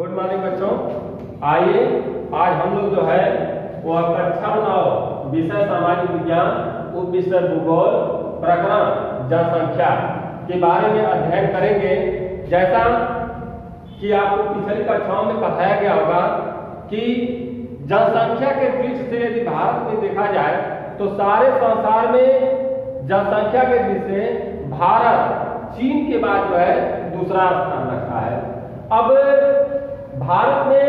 Good morning बच्चों। आइए आज हम लोग जो है वो कक्षा 9 विषय सामाजिक विज्ञान उप विषय भूगोल प्रकरण जनसंख्या के बारे में अध्ययन करेंगे। जैसा कि आपको पिछली कक्षाओं में बताया गया होगा कि जनसंख्या के दृष्टि से यदि भारत में देखा जाए तो सारे संसार में जनसंख्या के दृष्टि से भारत चीन के बाद जो है दूसरा स्थान रखा है। अब भारत में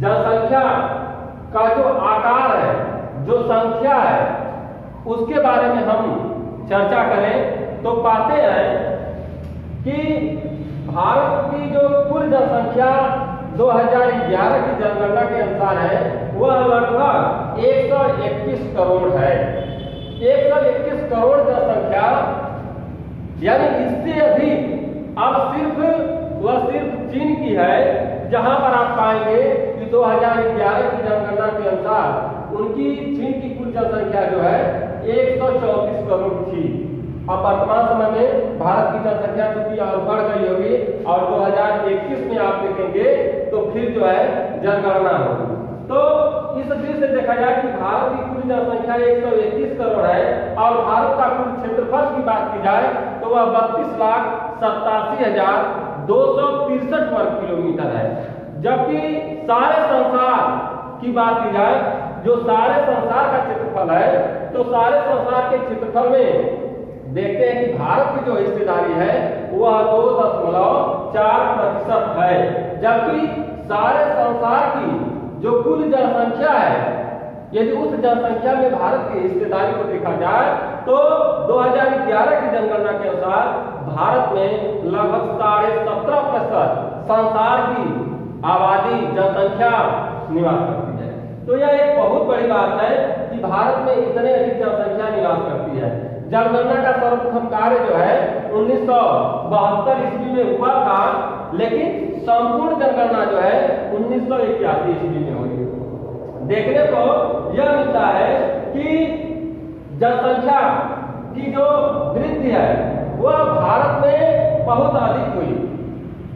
जनसंख्या का जो आकार है, जो संख्या है, उसके बारे में हम चर्चा करें तो पाते हैं कि भारत की जो कुल जनसंख्या 2011 की जनगणना के अनुसार है वह लगभग 121 करोड़ है। 121 करोड़ जनसंख्या यानी इससे अधिक अब सिर्फ चीन की है, जहां पर आप पाएंगे कि 2011 की जनगणना के अनुसार उनकी चीन की कुल जनसंख्या जो है 134 करोड़ थी। अब वर्तमान समय में भारत की जनसंख्या चूंकि और बढ़ गई होगी और 2021 में आप देखेंगे तो फिर जो है जनगणना होगी। तो इस दृष्टि से देखा जाए कि भारत की कुल जनसंख्या 121 करोड़ है और भारत का कुल क्षेत्रफल की बात की जाए तो वह 32,87,263 वर्ग किलोमीटर है। जबकि सारे संसार की बात की जाए, जो सारे संसार का क्षेत्रफल है, तो सारे संसार के क्षेत्रफल में देखते हैं कि भारत की जो हिस्सेदारी है वह 2.4% है। जबकि सारे संसार की जो कुल जनसंख्या है, यदि उस जनसंख्या में भारत की हिस्सेदारी को देखा जाए तो 2011 की जनगणना के अनुसार भारत में लगभग 17.5% संसार की आबादी जनसंख्या निवास करती है। तो यह एक बहुत बड़ी बात है कि भारत में इतने अधिक जनसंख्या निवास करती है। जनगणना का सर्वप्रथम कार्य जो है 1972 ईस्वी में हुआ था, लेकिन संपूर्ण जनगणना जो है 1981 ईस्वी में हुई। देखने को यह मिलता है कि जनसंख्या की जो वृद्धि है वह भारत में बहुत अधिक हुई।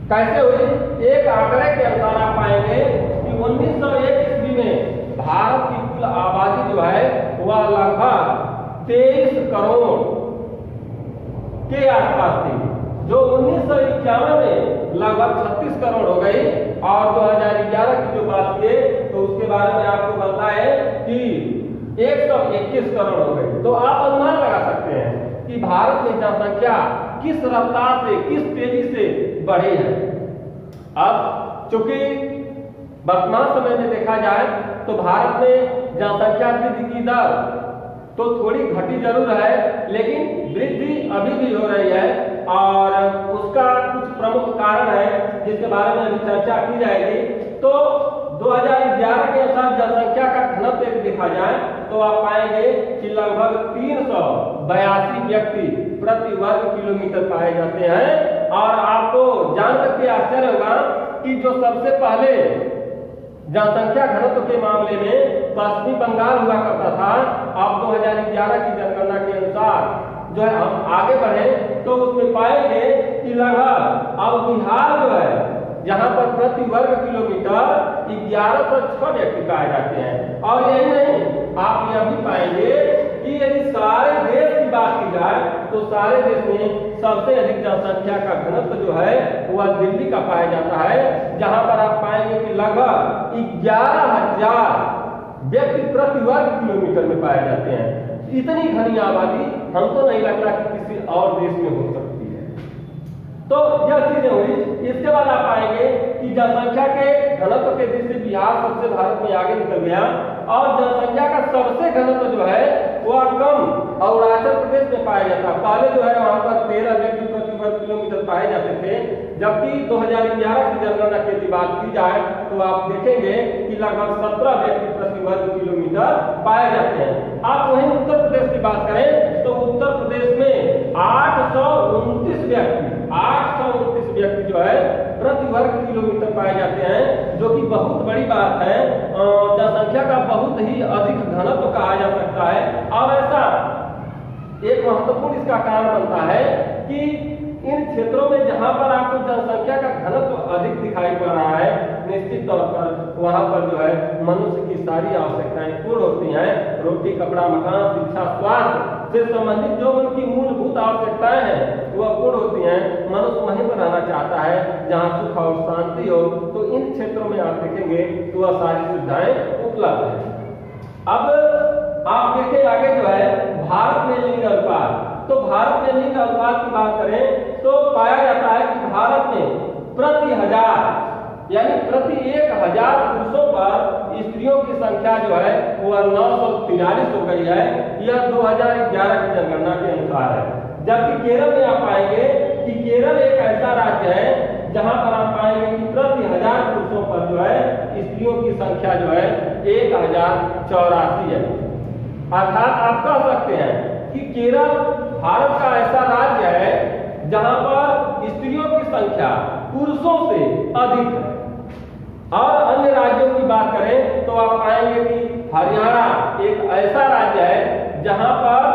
कैसे हुई? एक आंकड़े के अनुसार आप पाएंगे कि 1901 ईस्वी में भारत की कुल आबादी जो है वह लगभग 23 करोड़ के आसपास थी, जो 1991 में लगभग 36 करोड़ हो गई और 2011 की जो बात की तो उसके बारे में आपको पता है कि 121 करोड़ हो गई। तो आप अनुमान लगा सकते हैं कि भारत में जनसंख्या किस रफ्तार से, किस तेजी से बढ़ी है। अब चूंकि वर्तमान समय में देखा जाए तो भारत में जनसंख्या वृद्धि की दर तो थोड़ी घटी जरूर है, लेकिन वृद्धि अभी भी हो रही है और उसका कुछ प्रमुख कारण है जिसके बारे में अभी चर्चा की जाएगी। तो 2011 के अनुसार जनसंख्या का घनत्व यदि देखा जाए तो आप पाएंगे कि लगभग 382 व्यक्ति प्रति वर्ग किलोमीटर पाए जाते हैं। और आपको जानकर के आश्चर्य होगा कि जो सबसे पहले जनसंख्या घनत्व के मामले में पश्चिमी बंगाल हुआ करता था, अब 2011 की जनगणना के अनुसार जो है हम आगे बढ़े तो उसमें पाएंगे कि लगभग अब बिहार जो है जहां पर प्रति वर्ग किलोमीटर 1106 व्यक्ति पाए जाते हैं। और यही नहीं, आप यह भी पाएंगे कि यदि सारे देश की बात की जाए तो सारे देश में सबसे अधिक जनसंख्या का घनत्व जो है वह दिल्ली का पाया जाता है, जहां पर आप पाएंगे कि लगभग 11,000 व्यक्ति प्रति वर्ग किलोमीटर में पाए जाते हैं। इतनी घनी आबादी हमको नहीं लगता कि किसी और देश में हो सकती है। तो यह चीजें हुई। इसके बाद आप पाएंगे कि जनसंख्या के घनत्व के दृष्टि से बिहार सबसे भारत में आगे निकल गया और जनसंख्या का सबसे घनत्व जो है वह कम अरुणाचल प्रदेश में पाया जाता। पहले जो है वहां पर 13 व्यक्ति प्रति वर्ग किलोमीटर पाए जाते थे, जबकि 2011 की जनगणना की बात की जाए तो आप देखेंगे कि लगभग 17 व्यक्ति प्रति वर्ग किलोमीटर पाए जाते हैं। आप वहीं उत्तर प्रदेश की बात करें तो उत्तर प्रदेश में 829 व्यक्ति जो है प्रति वर्ग किलोमीटर पाए जाते हैं, जो कि बहुत बड़ी बात है। जनसंख्या का बहुत ही अधिक घनत्व कहा जा सकता है। और ऐसा एक महत्वपूर्ण इसका कारण बनता है कि इन क्षेत्रों में जहां पर आपको जनसंख्या का घनत्व अधिक दिखाई पड़ रहा है, निश्चित तौर पर वहां पर जो है मनुष्य की सारी आवश्यकताएं पूर्ण होती हैं। रोटी, कपड़ा, मकान, शिक्षा, स्वास्थ्य से संबंधित जो उनकी मूलभूत आवश्यकताएं हैं वह पूर्ण होती हैं। मनुष्य वहीं पर रहना चाहता है जहां सुख और शांति हो। तो इन क्षेत्रों में आप देखेंगे तो वह सारी सुविधाएं उपलब्ध है। अब आप देखें आगे जो है भारत में लिंग अनुपात। तो भारत में लिंग अनुपात की बात करें तो पाया जाता है कि भारत में प्रति हजार यानी प्रति 1000 पुरुषों पर स्त्रियों की संख्या जो है वह 943 हो गई है। यह 2011 की जनगणना के अनुसार है। जबकि केरल में आप पाएंगे कि केरल एक ऐसा राज्य है जहां पर आप पाएंगे कि प्रति 1000 पुरुषों पर जो है स्त्रियों की संख्या जो है 1084 है। अर्थात आप कह सकते हैं कि केरल भारत का ऐसा राज्य है जहां पर स्त्रियों की संख्या पुरुषों से अधिक है। और अन्य राज्यों की बात करें तो आप पाएंगे कि हरियाणा एक ऐसा राज्य है जहां पर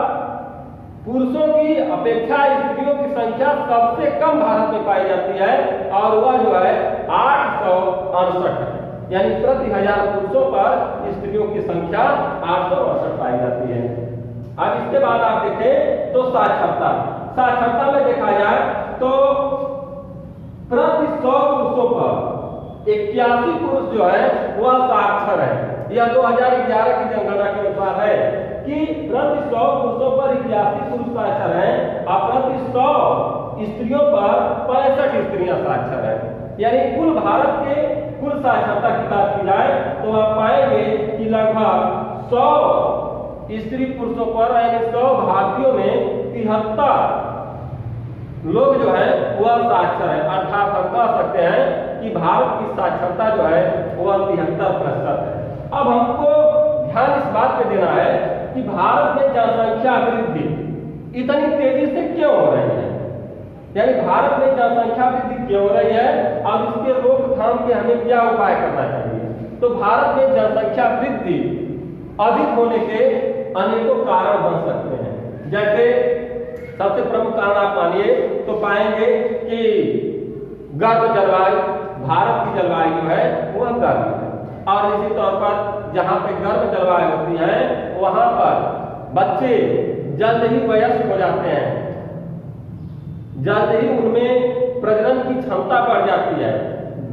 पुरुषों की अपेक्षा स्त्रियों की संख्या सबसे कम भारत में पाई जाती है और वह जो है 868 है। यानी प्रति 1000 पुरुषों पर स्त्रियों की संख्या 868 पाई जाती है। अब इसके बाद आप देखें तो साक्षरता में देखा जाए तो प्रति 100 पुरुषों पर 81 पुरुष जो है वह साक्षर है। यह 2011 की जनगणना के अनुसार है कि प्रति 100 पुरुषों पर 81 पुरुष साक्षर हैं और प्रति 100 स्त्रियों पर 65 स्त्रियां साक्षर हैं। यानी कुल भारत के कुल साक्षरता की बात की जाए तो आप पाएंगे कि लगभग 100 स्त्री पुरुषों पर यानी 100 भारतीयों में 73 लोग जो है वह साक्षर है। अर्थात हम कह सकते हैं कि भारत की साक्षरता जो है वह 73% है। अब हमको ध्यान इस बात पे देना है कि भारत में जनसंख्या वृद्धि इतनी तेजी से क्यों हो रही है, यानी भारत में जनसंख्या वृद्धि क्यों हो रही है और इसके रोकथाम के हमें क्या उपाय करना चाहिए। तो भारत में जनसंख्या वृद्धि अधिक होने के अनेकों कारण बन सकते हैं। जैसे सबसे प्रमुख कारण आप मानिए तो पाएंगे कि गर्म जलवायु, भारत की जलवायु जो है वह गर्म है और इसी तौर पर जहां पे गर्म जलवायु होती है वहां पर बच्चे जल्द ही वयस्क हो जाते हैं, जल्द ही उनमें प्रजनन की क्षमता बढ़ जाती है।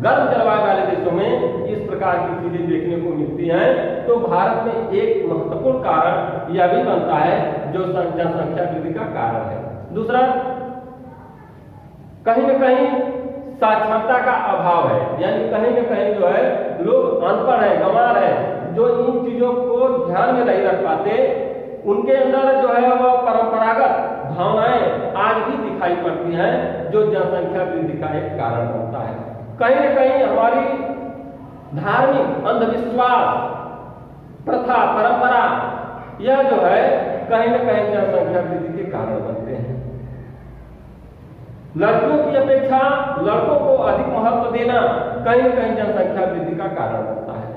गर्म जलवायु वाले देशों में इस प्रकार की चीजें देखने को मिलती हैं। तो भारत में एक महत्वपूर्ण कारण यह भी बनता है जो जनसंख्या वृद्धि का कारण है। दूसरा, कहीं न कहीं साक्षरता का अभाव है, यानी कहीं न कहीं जो है लोग अनपढ़ है, गंवार है, जो इन चीजों को ध्यान में नहीं रख पाते। उनके अंदर जो है वह परंपरागत भावनाएं आज भी दिखाई पड़ती हैं जो जनसंख्या वृद्धि का एक कारण बनता है। कहीं न कहीं हमारी धार्मिक अंधविश्वास, प्रथा, परंपरा यह जो है कहीं न कहीं जनसंख्या वृद्धि के कारण बनते हैं। लड़कियों की अपेक्षा लड़कों को अधिक महत्व देना कहीं न कहीं जनसंख्या वृद्धि का कारण बनता है।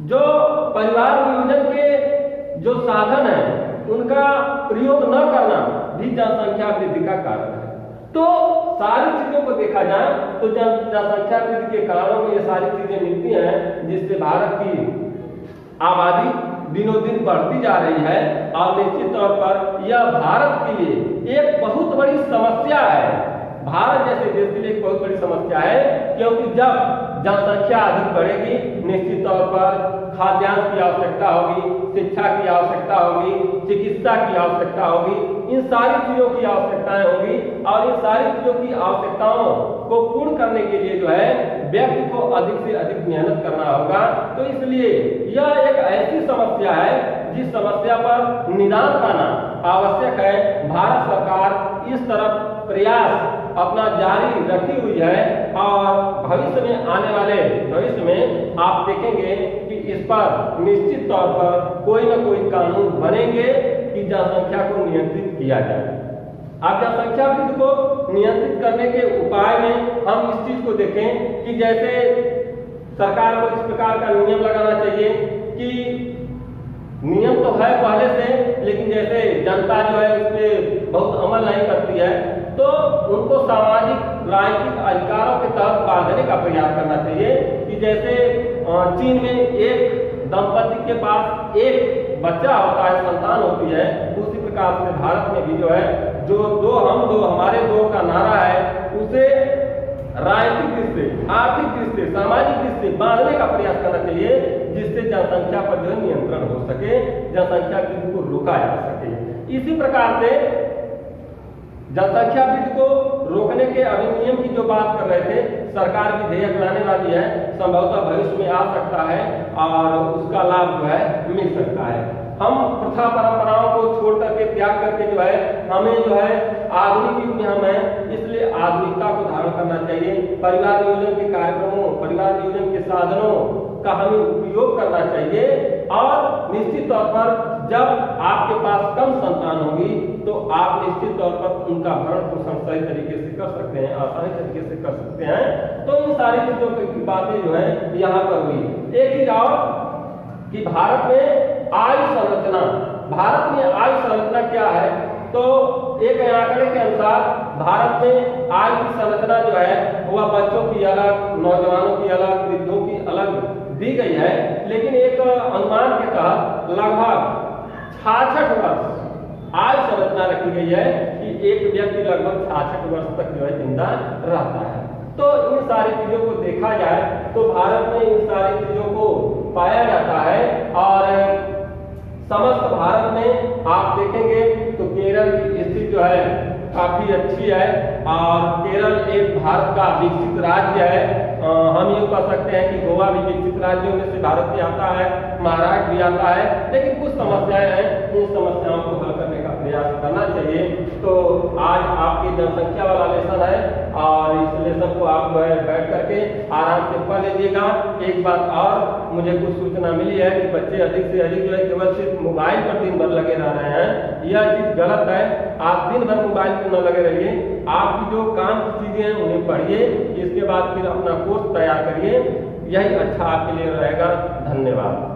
जो परिवार नियोजन के जो साधन है उनका प्रयोग न करना भी जनसंख्या वृद्धि का कारण है। तो सारी चीजों को देखा जाए तो जनसंख्या वृद्धि के कारणों में ये सारी चीजें मिलती हैं जिससे भारत की आबादी दिनों दिन बढ़ती जा रही है और निश्चित तौर पर यह भारत के लिए एक बहुत बड़ी समस्या है। भारत जैसे देश के लिए एक बहुत बड़ी समस्या है क्योंकि जब जनसंख्या अधिक बढ़ेगी निश्चित तौर पर खाद्यान्न की आवश्यकता होगी, शिक्षा की आवश्यकता होगी, चिकित्सा की आवश्यकता होगी, इन सारी चीजों की आवश्यकताएं होगी और इन सारी चीजों की आवश्यकताओं को पूर्ण करने के लिए जो है व्यक्ति को अधिक से अधिक मेहनत करना होगा। तो इसलिए यह एक ऐसी समस्या है जिस समस्या पर निदान पाना आवश्यक है। भारत सरकार इस तरफ प्रयास अपना जारी रखी हुई है और भविष्य में आने वाले भविष्य में आप देखेंगे कि इस पर निश्चित तौर पर कोई न कोई कानून बनेंगे कि जनसंख्या को नियंत्रित किया जाए। अब जनसंख्या वृद्धि को नियंत्रित करने के उपाय में हम इस चीज को देखें कि जैसे सरकार को इस प्रकार का नियम लगाना चाहिए कि नियम तो है पहले से, लेकिन जैसे जनता जो है उस पर बहुत अमल नहीं करती है। तो उनको सामाजिक राजनीतिक अधिकारों के तहत बांधने का प्रयास करना चाहिए कि जैसे चीन में एक दंपति के पास एक बच्चा होता है, संतान होती है, उसी प्रकार से भारत में भी जो है जो दो हम दो हमारे दो का नारा है उसे राजनीतिक रिश्ते, आर्थिक रिश्ते, सामाजिक रिश्ते बांधने का प्रयास करना चाहिए, जिससे जनसंख्या पर जो नियंत्रण हो सके, जनसंख्या वृद्धि को रोका जा सके। इसी प्रकार से जनसंख्या वृद्धि को रोकने के अधिनियम की जो बात कर रहे थे, सरकार विधेयक लाने वाली है, संभवतः भविष्य में आ सकता है और उसका लाभ जो है मिल सकता है। हम प्रथा परंपराओं को छोड़ करके त्याग करके जो है हमें जो है आधुनिक युग में हम हैं, इसलिए आधुनिकता को धारण करना चाहिए। परिवार नियोजन के कार्यक्रमों, परिवार नियोजन के साधनों का हमें उपयोग करना चाहिए और निश्चित तौर पर जब आपके पास कम संतान होगी तो आप निश्चित तौर पर उनका भरण पोषण सही तरीके से कर सकते हैं, आसानी तरीके से कर सकते हैं। तो इन सारी चीजों की बातें जो है यहाँ पर हुई। एक चीज और कि भारत में आयु संरचना, भारत में आयु संरचना क्या है, तो एक आंकड़े के अनुसार भारत में आयु की संरचना जो है वह बच्चों की अलग, नौजवानों की अलग, वृद्धों की अलग दी गई है, लेकिन एक अनुमान के तहत लगभग 66 वर्ष आयु संरचना रखी गई है कि एक व्यक्ति लगभग 66 वर्ष तक जो है जिंदा रहता है। तो इन सारी चीजों को देखा जाए तो भारत में इन सारी चीजों को पाया जाता है और समस्त भारत में आप देखेंगे तो केरल की स्थिति जो है काफी अच्छी है और केरल एक भारत का विकसित राज्य है। हम ये कह सकते हैं कि गोवा भी विकसित राज्यों में से भारत में आता है, महाराष्ट्र भी आता है, लेकिन कुछ समस्याएं हैं, उन समस्याओं को हल करने का प्रयास करना चाहिए। तो आज आपकी जनसंख्या वाला लेसन है और इस लेसन को आप जो है बैठ करके आराम से पढ़ लीजिएगा। एक बात और मुझे कुछ सूचना मिली है कि बच्चे अधिक से अधिक जो है केवल सिर्फ मोबाइल पर दिन भर लगे रह रहे हैं, यह चीज गलत है। आप दिन भर मोबाइल पर न लगे रहिए, आपकी जो काम की चीजें हैं उन्हें पढ़िए, इसके बाद फिर अपना कोर्स तैयार करिए, यही अच्छा आपके लिए रहेगा। धन्यवाद।